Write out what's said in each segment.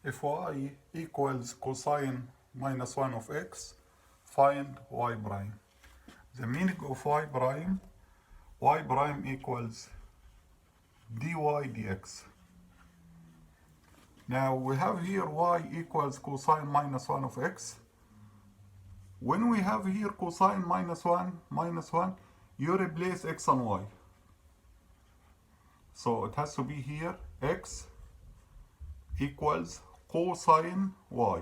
If y equals cosine minus 1 of x, find y prime. The meaning of y prime equals dy dx. Now we have here y equals cosine minus 1 of x. When we have here cosine minus 1, you replace x and y. So it has to be here x equals cosine y.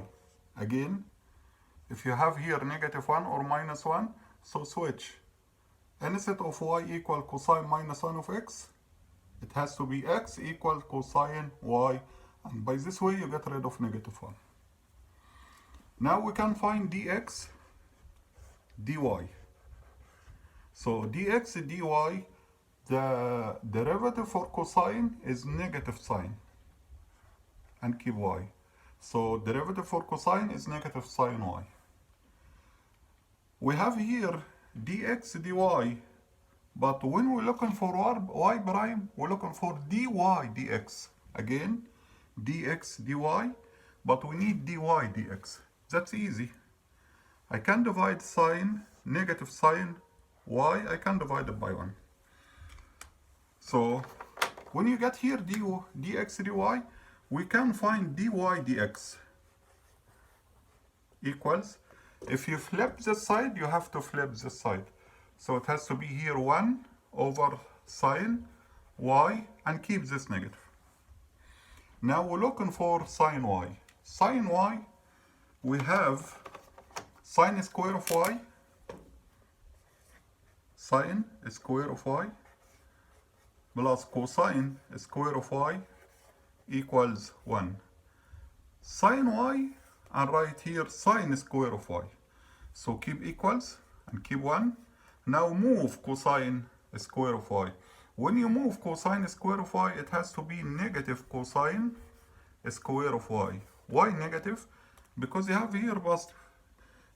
Again, if you have here negative 1 or minus 1, so switch. Instead of y equal cosine minus 1 of x, it has to be x equal cosine y. And by this way, you get rid of negative 1. Now we can find dx, dy. So dx, dy, the derivative for cosine is negative sign. And keep y. So derivative for cosine is negative sine y. We have here dx, dy. But when we're looking for y prime, we're looking for dy dx. Again, dx, dy, but we need dy dx. That's easy. I can divide sine, negative sine y, I can divide it by 1. So when you get here dx, dy, we can find dy dx equals, if you flip this side, you have to flip this side. So it has to be here 1 over sine y and keep this negative. Now we're looking for sine y. Sine y, we have sine square of y, sine square of y, plus cosine square of y equals 1. Sine y, and right here sine square of y. So keep equals and keep 1. Now move cosine square of y. When you move cosine square of y, it has to be negative cosine square of y. Why negative? Because you have here positive.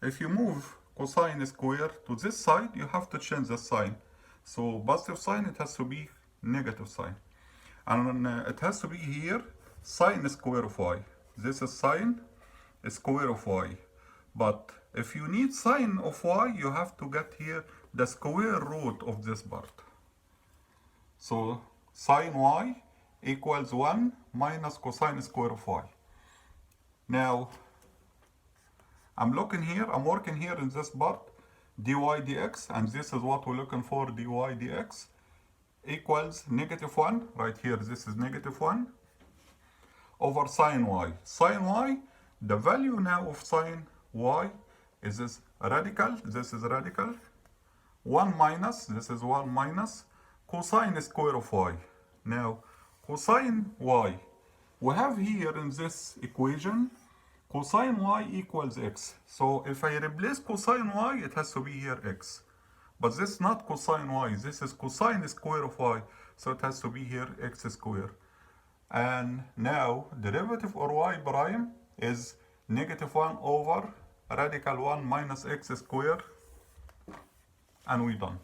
If you move cosine square to this side, you have to change the sign. So positive sign, it has to be negative sign. And it has to be here sine square of y. This is sine square of y. But if you need sine of y, you have to get here the square root of this part. So sine y equals 1 minus cosine square of y. Now, I'm working here in this part, dy dx, and this is what we're looking for, dy dx equals negative 1, right here this is negative 1, over sine y. Sine y, the value now of sine y is this radical, 1 minus, this is 1 minus cosine square of y. Now, cosine y, we have here in this equation, cosine y equals x. So if I replace cosine y, it has to be here x. But this is not cosine y, this is cosine square of y. So it has to be here x square. And now, derivative of y prime is negative 1 over radical 1 minus x square. And we're done.